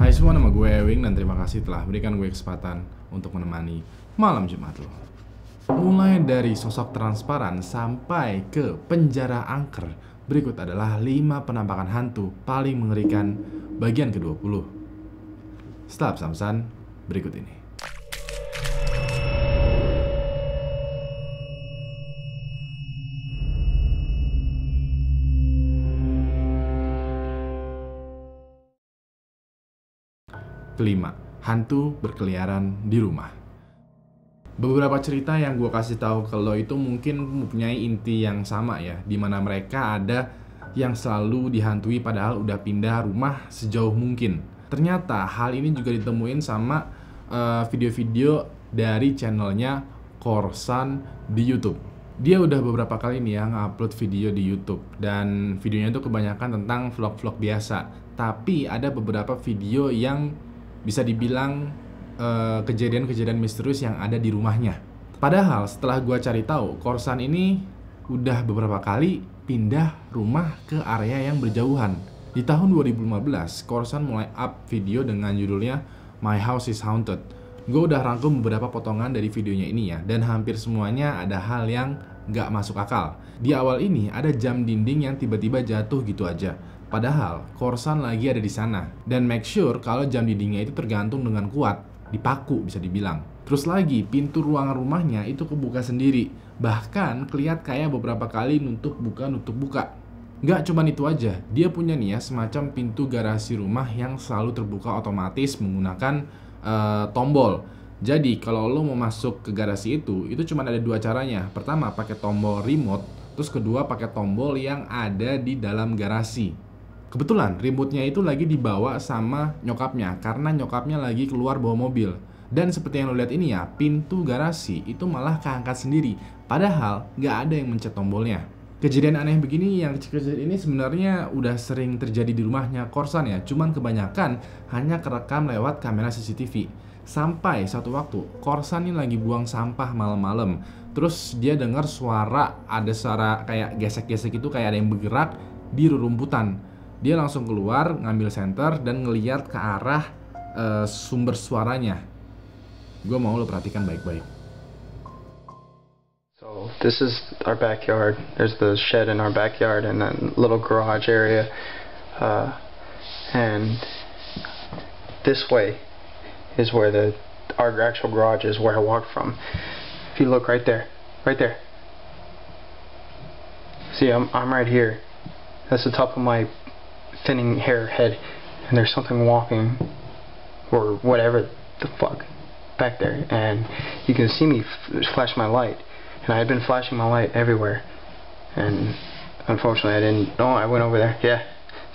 Hai semua, nama gue Ewing dan terima kasih telah berikan gue kesempatan untuk menemani malam Jumat lo. Mulai dari sosok transparan sampai ke penjara angker, berikut adalah 5 penampakan hantu paling mengerikan bagian ke-20. Setelah pesan-pesan berikut ini. Kelima, hantu berkeliaran di rumah. Beberapa cerita yang gue kasih tahu ke lo itu mungkin mempunyai inti yang sama ya, dimana mereka ada yang selalu dihantui padahal udah pindah rumah sejauh mungkin. Ternyata hal ini juga ditemuin sama video-video dari channelnya Korsan di YouTube. Dia udah beberapa kali nih ya ngupload video di YouTube, dan videonya itu kebanyakan tentang vlog-vlog biasa. Tapi ada beberapa video yang bisa dibilang kejadian-kejadian misterius yang ada di rumahnya. Padahal setelah gua cari tahu, Korsan ini udah beberapa kali pindah rumah ke area yang berjauhan. Di tahun 2015, Korsan mulai up video dengan judulnya My House is Haunted. Gue udah rangkum beberapa potongan dari videonya ini ya, dan hampir semuanya ada hal yang gak masuk akal. Di awal ini ada jam dinding yang tiba-tiba jatuh gitu aja. Padahal Korsan lagi ada di sana, dan make sure kalau jam dindingnya itu tergantung dengan kuat, dipaku bisa dibilang. Terus lagi pintu ruangan rumahnya itu kebuka sendiri, bahkan kelihat kayak beberapa kali nutup buka. Nggak cuma itu aja, dia punya nih ya semacam pintu garasi rumah yang selalu terbuka otomatis menggunakan tombol. Jadi kalau lo mau masuk ke garasi itu cuma ada 2 caranya. Pertama pakai tombol remote, terus kedua pakai tombol yang ada di dalam garasi. Kebetulan remote-nya itu lagi dibawa sama nyokapnya karena nyokapnya lagi keluar bawa mobil. Dan seperti yang lo lihat ini ya, pintu garasi itu malah keangkat sendiri, padahal nggak ada yang mencet tombolnya. Kejadian aneh begini yang kecil-kecil ini sebenarnya udah sering terjadi di rumahnya Korsan ya, cuman kebanyakan hanya kerekam lewat kamera CCTV. Sampai satu waktu Korsan ini lagi buang sampah malam-malam, terus dia dengar ada suara kayak gesek-gesek itu, kayak ada yang bergerak di rerumputan. Dia langsung keluar, ngambil senter, dan ngeliat ke arah sumber suaranya. Gue mau lo perhatikan baik-baik. So this is our backyard. There's the shed in our backyard and that little garage area. And this way is where our actual garage is, where I walked from. If you look right there. See, I'm right here. That's the top of my thinning hair head, and there's something walking or whatever the fuck back there, and you can see me flash my light, and I had been flashing my light everywhere, and unfortunately I didn't. Oh, I went over there. Yeah,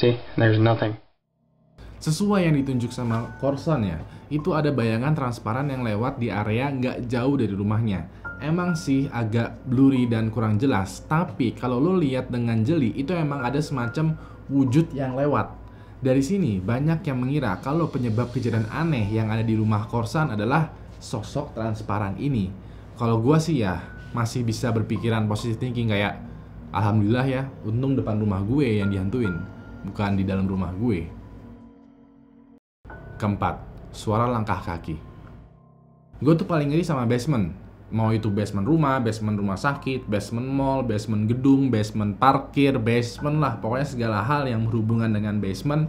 see, there's nothing. Sesuai yang ditunjuk sama Korsan ya, itu ada bayangan transparan yang lewat di area nggak jauh dari rumahnya. Emang sih agak blurry dan kurang jelas, tapi kalau lo lihat dengan jeli itu emang ada semacam wujud yang lewat. Dari sini banyak yang mengira kalau penyebab kejadian aneh yang ada di rumah Korsan adalah sosok transparan ini. Kalau gua sih ya masih bisa berpikiran positive thinking kayak, alhamdulillah ya, untung depan rumah gue yang dihantuin, bukan di dalam rumah gue. Keempat, suara langkah kaki. Gue tuh paling ngeri sama basement. Mau itu basement rumah sakit, basement mall, basement gedung, basement parkir, basement lah. Pokoknya segala hal yang berhubungan dengan basement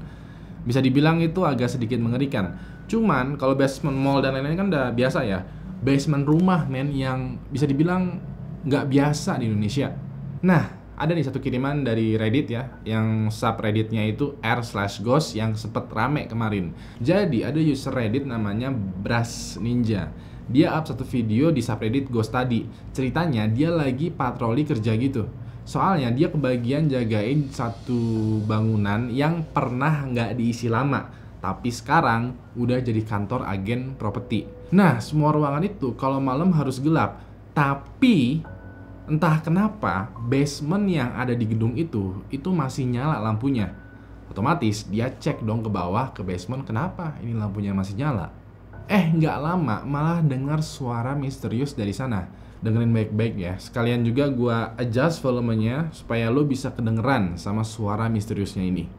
bisa dibilang itu agak sedikit mengerikan. Cuman kalau basement mall dan lain-lain kan udah biasa ya. Basement rumah yang bisa dibilang nggak biasa di Indonesia. Nah, ada nih satu kiriman dari Reddit ya, yang subredditnya itu r/ghost yang sempet rame kemarin. Jadi ada user Reddit namanya Brass Ninja. Dia up satu video di subreddit Ghost tadi. Ceritanya dia lagi patroli kerja gitu. Soalnya dia kebagian jagain satu bangunan yang pernah nggak diisi lama, tapi sekarang udah jadi kantor agen properti. Nah, semua ruangan itu kalau malam harus gelap. Tapi entah kenapa basement yang ada di gedung itu masih nyala lampunya. Otomatis dia cek dong ke bawah ke basement, kenapa ini lampunya masih nyala. Nggak lama malah dengar suara misterius dari sana. Dengerin baik-baik ya. Sekalian juga gua adjust volumenya supaya lo bisa kedengeran sama suara misteriusnya ini.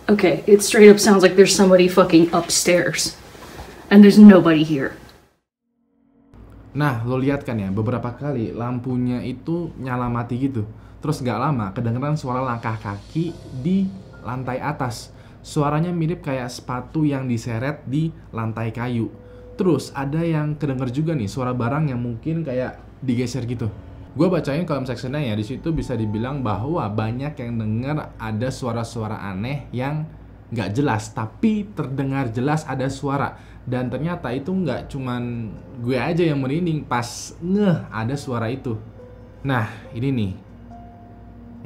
Okay, it straight up sounds like there's somebody fucking upstairs. And there's nobody here. Nah, lo lihat kan ya, beberapa kali lampunya itu nyala mati gitu. Terus gak lama kedengeran suara langkah kaki di lantai atas. Suaranya mirip kayak sepatu yang diseret di lantai kayu. Terus ada yang kedenger juga nih suara barang yang mungkin kayak digeser gitu. Gue bacain kolom sectionnya ya, di situ bisa dibilang bahwa banyak yang denger ada suara-suara aneh yang nggak jelas, tapi terdengar jelas ada suara. Dan ternyata itu nggak cuman gue aja yang merinding pas ngeh ada suara itu. Nah, ini nih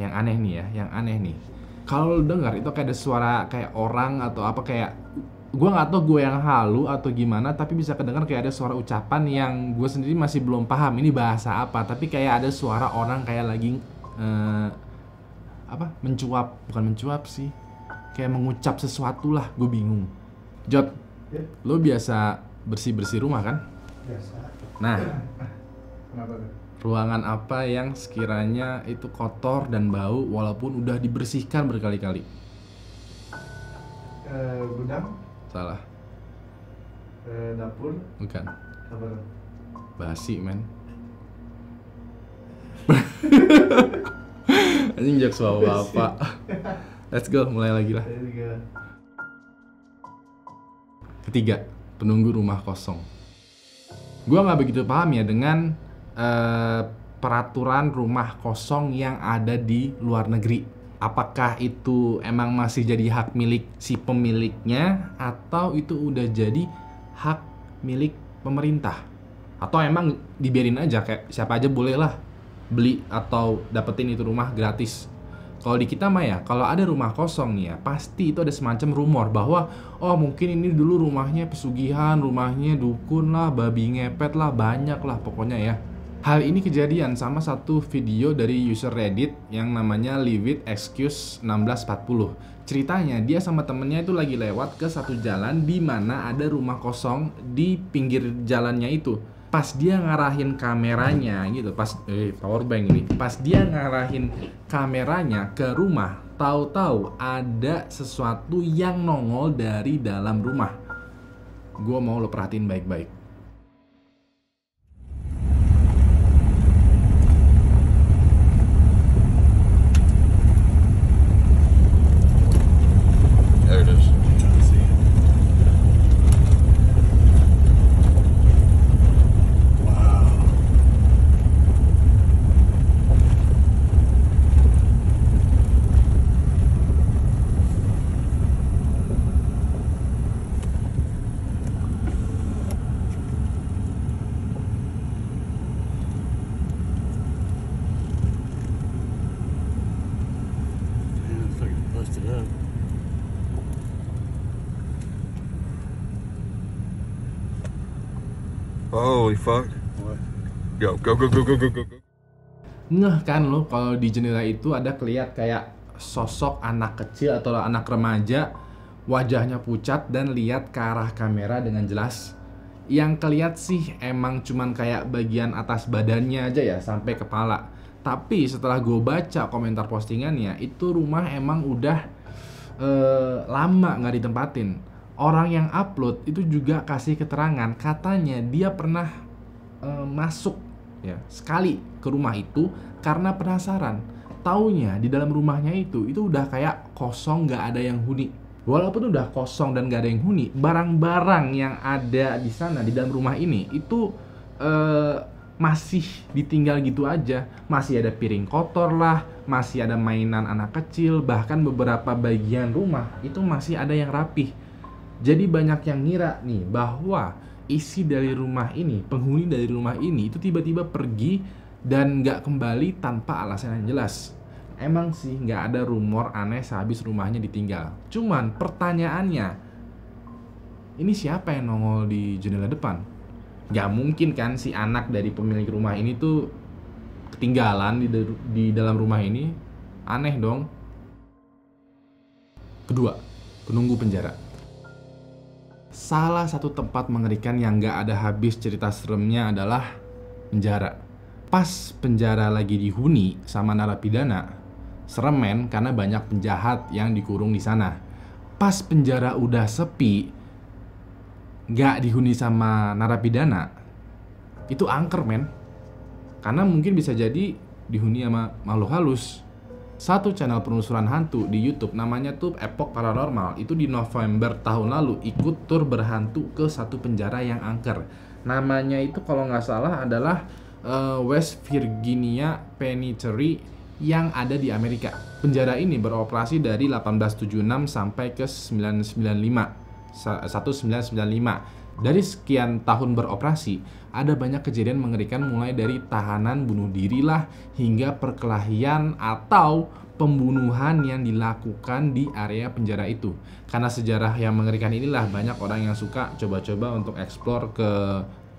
yang aneh nih ya, yang aneh nih. Kalau lo dengar itu kayak ada suara kayak orang atau apa, kayak gue nggak tahu gue yang halu atau gimana, tapi bisa kedengar kayak ada suara ucapan yang gue sendiri masih belum paham ini bahasa apa, tapi kayak ada suara orang kayak lagi mencuap, bukan mencuap sih, kayak mengucap sesuatu lah, gue bingung. Jod, lo biasa bersih-bersih rumah kan? Biasa. Nah, Kenapa tuh? ruangan apa yang sekiranya itu kotor dan bau walaupun udah dibersihkan berkali-kali? Gudang, Salah, dapur, bukan. apa tuh? Basi, men. Anjing jokes bapak. Let's go, mulai lagi lah. Saya juga. Ketiga, penunggu rumah kosong. Gua nggak begitu paham ya dengan peraturan rumah kosong yang ada di luar negeri. Apakah itu emang masih jadi hak milik si pemiliknya atau itu udah jadi hak milik pemerintah? Atau emang dibiarin aja kayak siapa aja boleh lah beli atau dapetin itu rumah gratis? Kalau di kita mah ya, kalau ada rumah kosong nih ya, pasti itu ada semacam rumor bahwa oh mungkin ini dulu rumahnya pesugihan, rumahnya dukun lah, babi ngepet lah, banyak lah pokoknya ya. Hal ini kejadian sama satu video dari user Reddit yang namanya Live It Excuse 1640. Ceritanya dia sama temennya itu lagi lewat ke satu jalan di mana ada rumah kosong di pinggir jalannya itu. Pas dia ngarahin kameranya gitu, powerbank ini. Pas dia ngarahin kameranya ke rumah, tahu-tahu ada sesuatu yang nongol dari dalam rumah. Gua mau lo perhatiin baik-baik. There it is. Busted up. Holy fuck. What? Go, go, go, go, go, go, go, go. Ngeh kan lo kalau di jendela itu ada keliat kayak sosok anak kecil atau anak remaja, wajahnya pucat dan lihat ke arah kamera dengan jelas. Yang keliat sih emang cuman kayak bagian atas badannya aja ya, sampai kepala. Tapi setelah gue baca komentar postingannya, itu rumah emang udah lama nggak ditempatin. Orang yang upload itu juga kasih keterangan, katanya dia pernah masuk ya sekali ke rumah itu karena penasaran. Taunya di dalam rumahnya itu udah kayak kosong, nggak ada yang huni. Walaupun udah kosong dan nggak ada yang huni, barang-barang yang ada di sana di dalam rumah ini itu masih ditinggal gitu aja. Masih ada piring kotor lah, masih ada mainan anak kecil, bahkan beberapa bagian rumah itu masih ada yang rapih. Jadi banyak yang ngira nih bahwa isi dari rumah ini, penghuni dari rumah ini itu tiba-tiba pergi dan nggak kembali tanpa alasan yang jelas. Emang sih nggak ada rumor aneh sehabis rumahnya ditinggal. Cuman pertanyaannya, ini siapa yang nongol di jendela depan? Nggak mungkin kan si anak dari pemilik rumah ini tuh ketinggalan di dalam rumah ini. Aneh dong. Kedua, penunggu penjara. Salah satu tempat mengerikan yang nggak ada habis cerita seremnya adalah penjara. Pas penjara lagi dihuni sama narapidana, serem men karena banyak penjahat yang dikurung di sana. Pas penjara udah sepi, gak dihuni sama narapidana, itu angker men. Karena mungkin bisa jadi dihuni sama makhluk halus. Satu channel penelusuran hantu di YouTube namanya tuh Epoch Paranormal, itu di November tahun lalu ikut tur berhantu ke satu penjara yang angker. Namanya itu kalau nggak salah adalah West Virginia Penitentiary yang ada di Amerika. Penjara ini beroperasi dari 1876 sampai ke 1995. Dari sekian tahun beroperasi, ada banyak kejadian mengerikan mulai dari tahanan bunuh diri lah hingga perkelahian atau pembunuhan yang dilakukan di area penjara itu. Karena sejarah yang mengerikan inilah banyak orang yang suka coba-coba untuk eksplor ke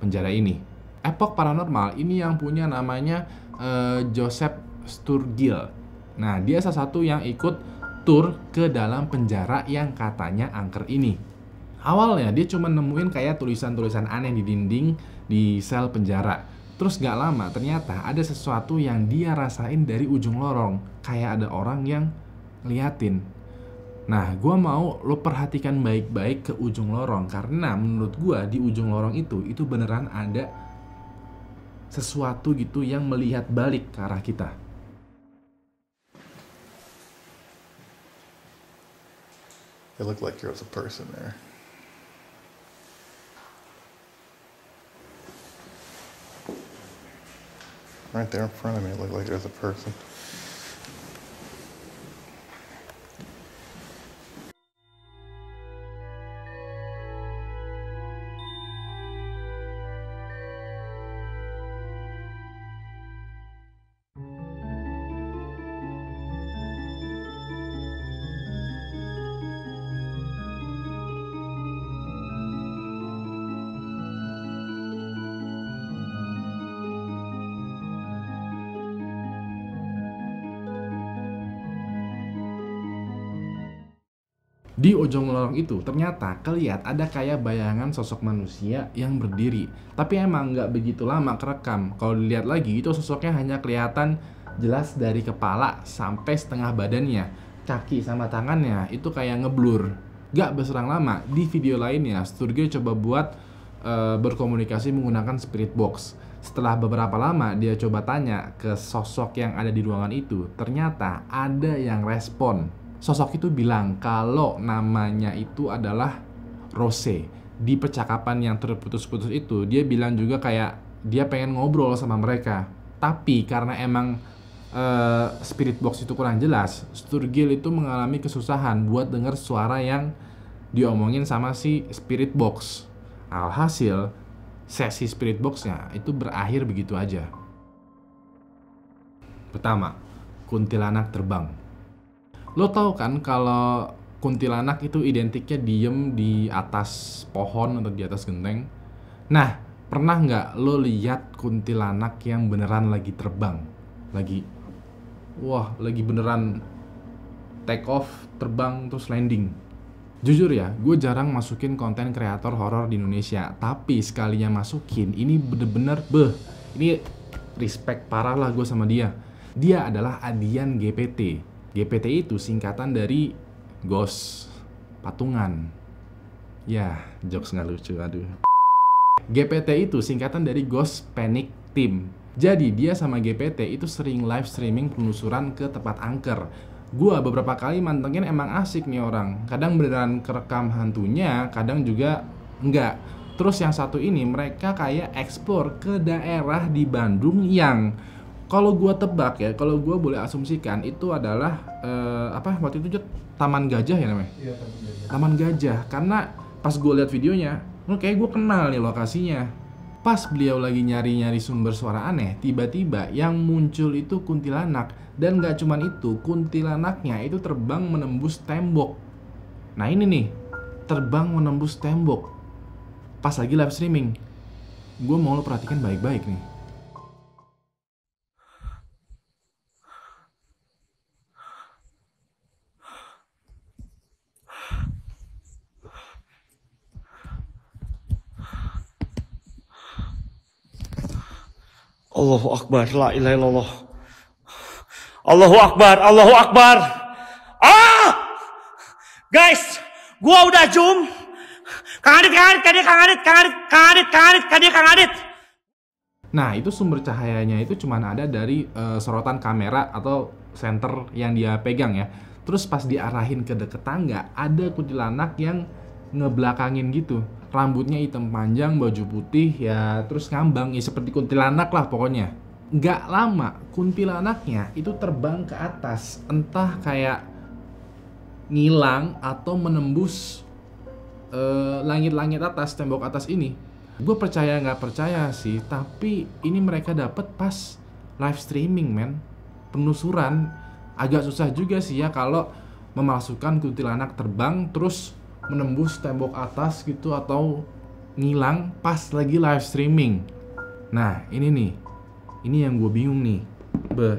penjara ini. Epoch Paranormal ini yang punya namanya Joseph Sturgill. Nah, dia salah satu yang ikut tur ke dalam penjara yang katanya angker ini. Awalnya dia cuma nemuin kayak tulisan-tulisan aneh di dinding di sel penjara. Terus gak lama ternyata ada sesuatu yang dia rasain dari ujung lorong. Kayak ada orang yang ngeliatin. Nah, gua mau lo perhatikan baik-baik ke ujung lorong. Karena menurut gua di ujung lorong itu beneran ada sesuatu gitu yang melihat balik ke arah kita. It looked like there was a person there. Right there in front of me, it looked like there's a person. Di ujung lorong itu ternyata kelihatan ada kayak bayangan sosok manusia yang berdiri. Tapi emang nggak begitu lama kerekam. Kalau dilihat lagi itu sosoknya hanya kelihatan jelas dari kepala sampai setengah badannya. Kaki sama tangannya itu kayak ngeblur. Gak berserang lama, di video lainnya Sturgill coba buat berkomunikasi menggunakan spirit box. Setelah beberapa lama dia coba tanya ke sosok yang ada di ruangan itu, ternyata ada yang respon. Sosok itu bilang kalau namanya itu adalah Rose. Di percakapan yang terputus-putus itu, dia bilang juga kayak dia pengen ngobrol sama mereka. Tapi karena emang spirit box itu kurang jelas, Sturgill itu mengalami kesusahan buat dengar suara yang diomongin sama si spirit box. Alhasil, sesi spirit boxnya itu berakhir begitu aja. Pertama, kuntilanak terbang. Lo tau kan kalau kuntilanak itu identiknya diem di atas pohon atau di atas genteng? Nah, pernah nggak lo lihat kuntilanak yang beneran lagi terbang? Lagi beneran take off, terbang, terus landing. Jujur ya, gue jarang masukin konten kreator horor di Indonesia. Tapi sekalinya masukin, ini bener-bener ini respect parah lah gue sama dia. Dia adalah Adian GPT. GPT itu singkatan dari Ghost Patungan. Ya, jokes nggak lucu, aduh. GPT itu singkatan dari Ghost Panic Team. Jadi dia sama GPT itu sering live streaming penelusuran ke tempat angker. Gua beberapa kali mantengin, emang asik nih orang. Kadang beneran kerekam hantunya, kadang juga enggak. Terus yang satu ini mereka kayak explore ke daerah di Bandung yang kalau gua tebak ya, kalau gua boleh asumsikan itu adalah waktu itu Taman Gajah ya namanya? Iya, Taman Gajah. Taman Gajah, karena pas gua lihat videonya, kayak gua kenal nih lokasinya. Pas beliau lagi nyari-nyari sumber suara aneh, tiba-tiba yang muncul itu kuntilanak. Dan gak cuman itu, kuntilanaknya itu terbang menembus tembok. Nah ini nih, terbang menembus tembok. Pas lagi live streaming. Gue mau lo perhatikan baik-baik nih. Allahu Akbar, la ilaha illallah. Allahu Akbar, Allahu Akbar. Ah! Guys, Gua udah zoom. Kang Adit. Nah, itu sumber cahayanya itu cuman ada dari sorotan kamera atau senter yang dia pegang ya. Terus pas diarahin ke deket tangga, ada kuntilanak yang ngebelakangin gitu. Rambutnya hitam panjang, baju putih ya, terus ngambang ya seperti kuntilanak lah pokoknya. Nggak lama, kuntilanaknya itu terbang ke atas, entah kayak ngilang atau menembus langit-langit atas, tembok atas ini. Gue percaya nggak percaya sih, tapi ini mereka dapat pas live streaming, men. Penelusuran agak susah juga sih ya kalau memasukkan kuntilanak terbang terus menembus tembok atas gitu atau ngilang pas lagi live streaming. Nah, ini nih. Ini yang gue bingung nih.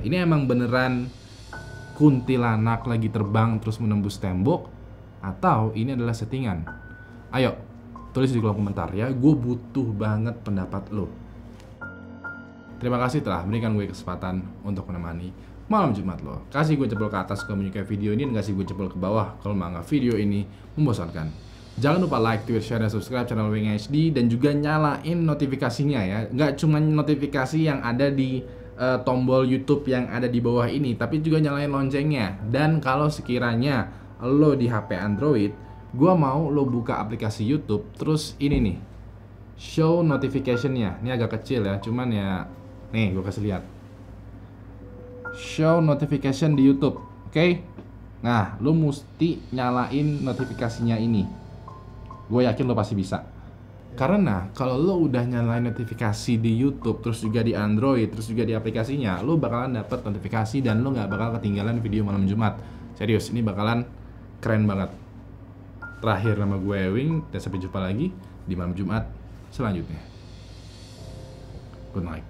Ini emang beneran kuntilanak lagi terbang terus menembus tembok atau ini adalah settingan? Ayo, tulis di kolom komentar ya. Gue butuh banget pendapat lo. Terima kasih telah memberikan gue kesempatan untuk menemani malam Jumat lo. Kasih gue jempol ke atas kalau menyukai video ini, dan kasih gue jempol ke bawah kalau menganggap video ini membosankan. Jangan lupa like, tweet, share, dan subscribe channel Wing HD, dan juga nyalain notifikasinya ya. Nggak cuma notifikasi yang ada di tombol YouTube yang ada di bawah ini, tapi juga nyalain loncengnya. Dan kalau sekiranya lo di HP Android, gua mau lo buka aplikasi YouTube, terus ini nih, show notification-nya. Ini agak kecil ya, cuman ya, nih gua kasih lihat. Show notification di YouTube, oke? Nah, lo mesti nyalain notifikasinya ini. Gue yakin lo pasti bisa. Karena kalau lo udah nyalain notifikasi di YouTube, terus juga di Android, terus juga di aplikasinya, lo bakalan dapet notifikasi dan lo nggak bakal ketinggalan video malam Jumat. Serius, ini bakalan keren banget. Terakhir, nama gue Wing, dan sampai jumpa lagi di malam Jumat selanjutnya. Good night.